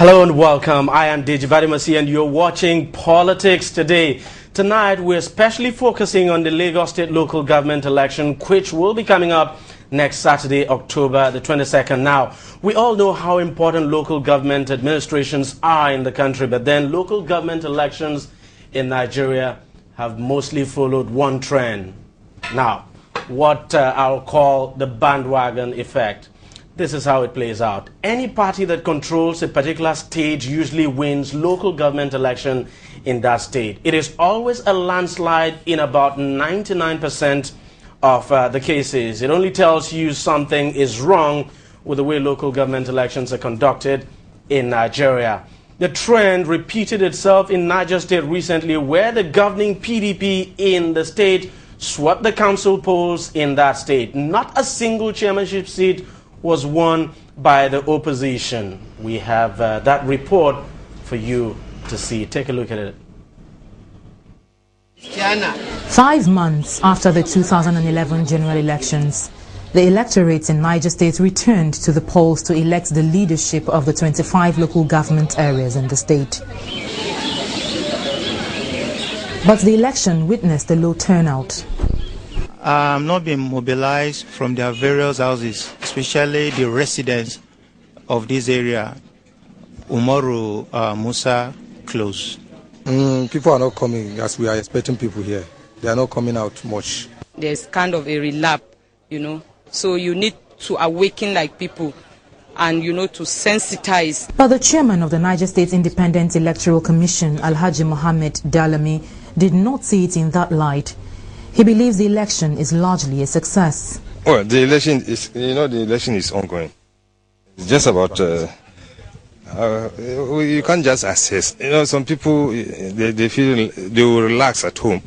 Hello and welcome. I am Deji Badimasi and you're watching Politics Today. Tonight we're especially focusing on the Lagos State local government election, which will be coming up next Saturday, October the 22nd. Now, we all know how important local government administrations are in the country, but then local government elections in Nigeria have mostly followed one trend. Now, what I'll call the bandwagon effect. This is how it plays out. Any party that controls a particular state usually wins local government election in that state. It is always a landslide in about 99% of the cases. It only tells you something is wrong with the way local government elections are conducted in Nigeria. The trend repeated itself in Niger State recently, where the governing PDP in the state swept the council polls in that state. Not a single chairmanship seat was won by the opposition. We have that report for you to see. Take a look at it. 5 months after the 2011 general elections, the electorate in Niger State returned to the polls to elect the leadership of the 25 local government areas in the state. But the election witnessed a low turnout. Not being mobilized from their various houses, especially the residents of this area. Umaru, Musa, close. People are not coming as we are expecting people here. They are not coming out much. There's kind of a relapse, so you need to awaken like people and, to sensitize. But the chairman of the Niger State Independent Electoral Commission, Alhaji Mohammed Dalami, did not see it in that light. He believes the election is largely a success. Well, the election is ongoing. It's just about, you can't just assess. Some people, they feel they will relax at home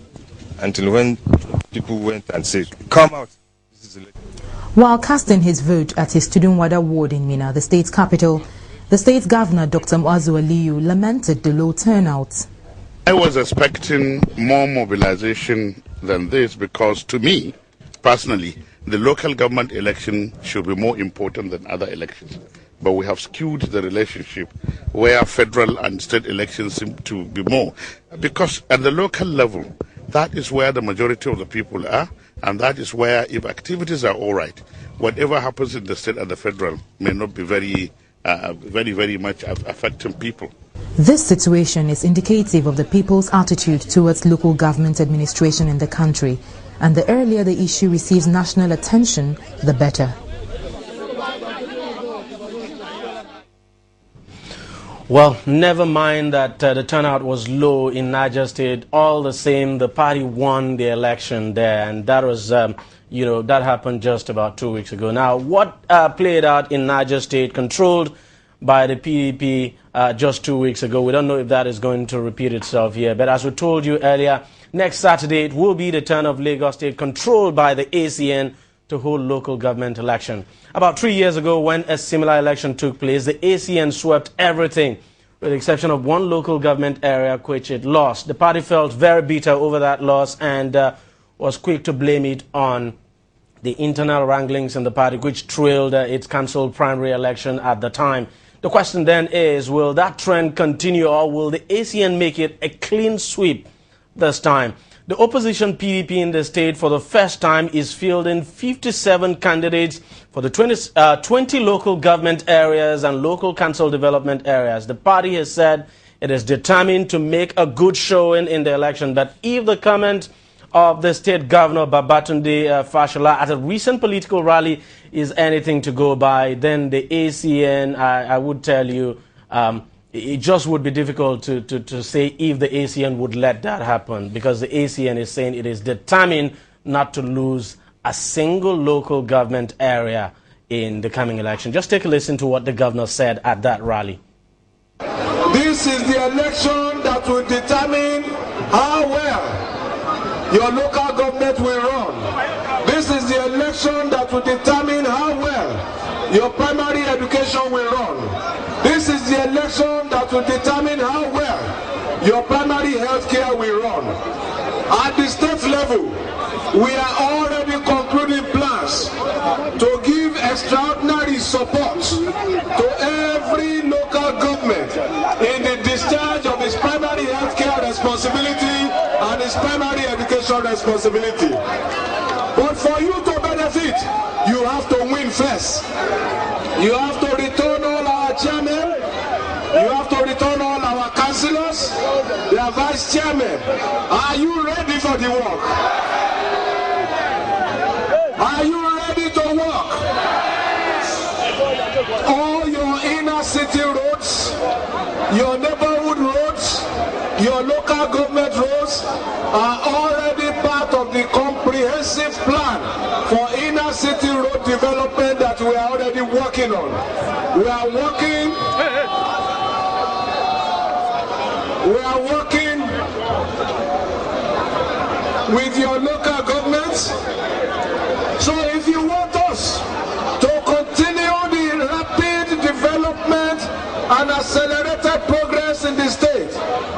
until when people went and said, come out. While casting his vote at his Tudunwada ward in Minna, the state's capital, the state governor, Dr. Muazu Aliyu, lamented the low turnout. I was expecting more mobilization than this because, to me, personally, the local government election should be more important than other elections. But we have skewed the relationship where federal and state elections seem to be more. Because at the local level, that is where the majority of the people are, and that is where, if activities are all right, whatever happens in the state and the federal may not be very much affecting people. This situation is indicative of the people's attitude towards local government administration in the country, and the earlier the issue receives national attention, the better. Well, never mind that the turnout was low in Niger State. All the same, the party won the election there, and that was, that happened just about 2 weeks ago. Now, what played out in Niger State, controlled by the PDP just 2 weeks ago. We don't know if that is going to repeat itself here. But as we told you earlier, next Saturday it will be the turn of Lagos State, controlled by the ACN, to hold local government election. About 3 years ago, when a similar election took place, the ACN swept everything, with the exception of one local government area which it lost. The party felt very bitter over that loss and was quick to blame it on the internal wranglings in the party, which trailed its cancelled primary election at the time. The question then is, will that trend continue, or will the ACN make it a clean sweep this time? The opposition PDP in the state for the first time is fielding 57 candidates for the 20 local government areas and local council development areas. The party has said it is determined to make a good showing in the election, but if the comment of the state governor Babatunde Fashola at a recent political rally is anything to go by, then the ACN, I would tell you, it just would be difficult to say if the ACN would let that happen, because the ACN is saying it is determined not to lose a single local government area in the coming election. Just take a listen to what the governor said at that rally. This is the election that will determine how well your local government will run. This is the election that will determine how well your primary education will run. This is the election that will determine how well your primary health care will run. At the state level, we are already concluding plans to give extraordinary support to every local local government in the discharge of his primary health care responsibility and his primary education responsibility. But for you to benefit, you have to win first. You have to return all our chairmen. You have to return all our councillors, their vice chairmen. Are you ready for the work? Are you ready to work? All your inner city roads, your neighborhood roads, your local government roads are already part of the comprehensive plan for inner city road development that we are already working on. We are working with your local governments. So if you want us to continue the rapid development and accelerated progress in the state,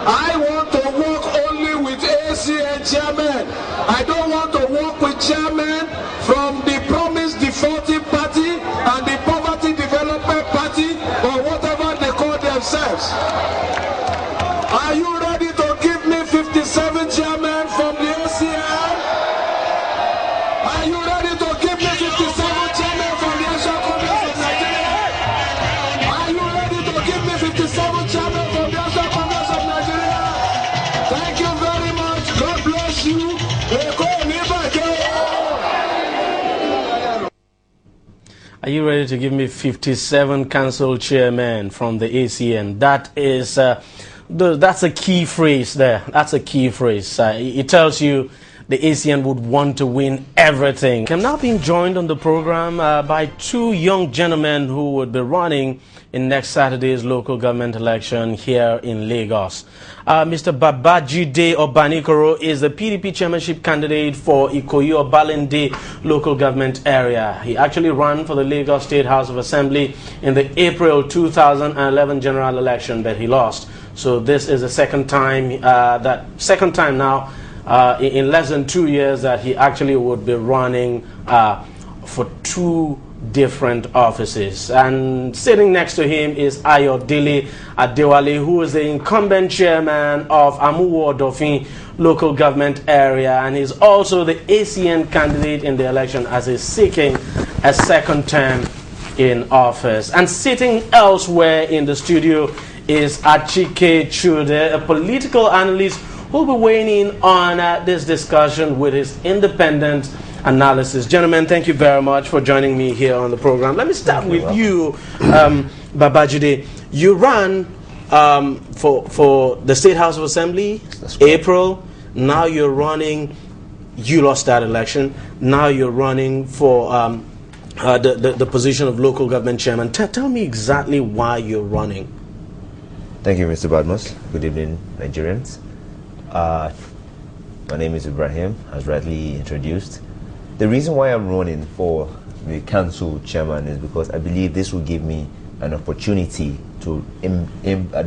I want to work only with ACN chairmen. I don't want to work with chairmen from the Promise Defaulting Party and the Poverty Development Party or whatever they call themselves. Are you ready to give me 57 chairmen from the ACN? Are you ready to give me 57 chairmen from the Asian Congress of Nigeria? Are you ready to give me 57 chairmen from the Asian Congress of Nigeria? Thank you very much. God bless you. Are you ready to give me 57 council chairmen from the ACN? That is, that's a key phrase there. That's a key phrase. It tells you the ACN would want to win everything. I'm now being joined on the program by two young gentlemen who would be running in next Saturday's local government election here in Lagos. Mr. Babajide Obanikoro is the PDP chairmanship candidate for Ikoyi-Obalende local government area. He actually ran for the Lagos State House of Assembly in the April 2011 general election, but he lost. So this is the second time now in less than 2 years that he actually would be running for two different offices. And sitting next to him is Ayodele Adewale, who is the incumbent chairman of Amuwo-Odofin local government area, and he's also the ACN candidate in the election as he's seeking a second term in office. And sitting elsewhere in the studio is Achike Chude, a political analyst who will be weighing in on this discussion with his independent analysis. Gentlemen, thank you very much for joining me here on the program. Let me start with you, Babajide. You ran for the State House of Assembly, April. Now you're running, you lost that election. Now you're running for the position of local government chairman. Tell me exactly why you're running. Thank you, Mr. Badmus. Good evening, Nigerians. My name is Ibrahim, as rightly introduced. The reason why I'm running for the council chairman is because I believe this will give me an opportunity to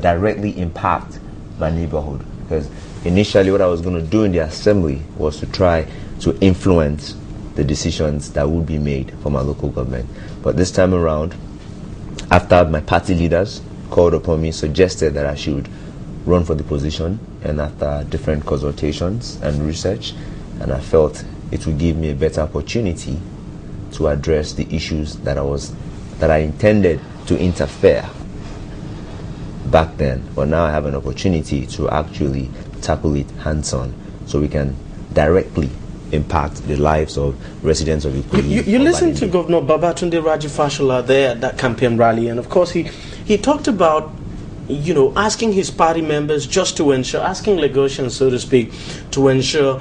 directly impact my neighborhood. Because initially what I was going to do in the assembly was to try to influence the decisions that would be made for my local government. But this time around, after my party leaders called upon me, suggested that I should run for the position, and after different consultations and research, and I felt it would give me a better opportunity to address the issues that I intended to interfere back then, but now I have an opportunity to actually tackle it hands-on, so we can directly impact the lives of residents of Ikoyi. You listened to Governor Babatunde Raji Fashola there at that campaign rally, and of course he talked about, you know, asking his party members just to ensure, asking Lagosians, so to speak, to ensure,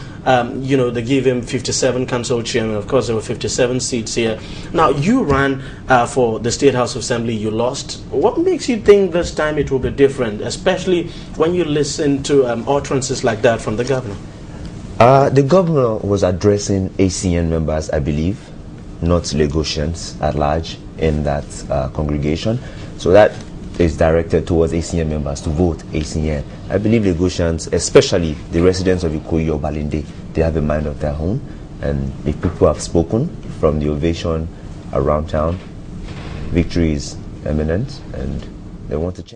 you know, they give him 57 council chairmen. Of course, there were 57 seats here. Now, you ran for the State House of Assembly, you lost. What makes you think this time it will be different, especially when you listen to utterances like that from the governor? The governor was addressing ACN members, I believe, not Lagosians at large in that congregation. So that is directed towards ACN members to vote ACN. I believe Lagosians, especially the residents of Ikoyi-Obalende, they have a mind of their own. And if people have spoken from the ovation around town, victory is imminent and they want to change.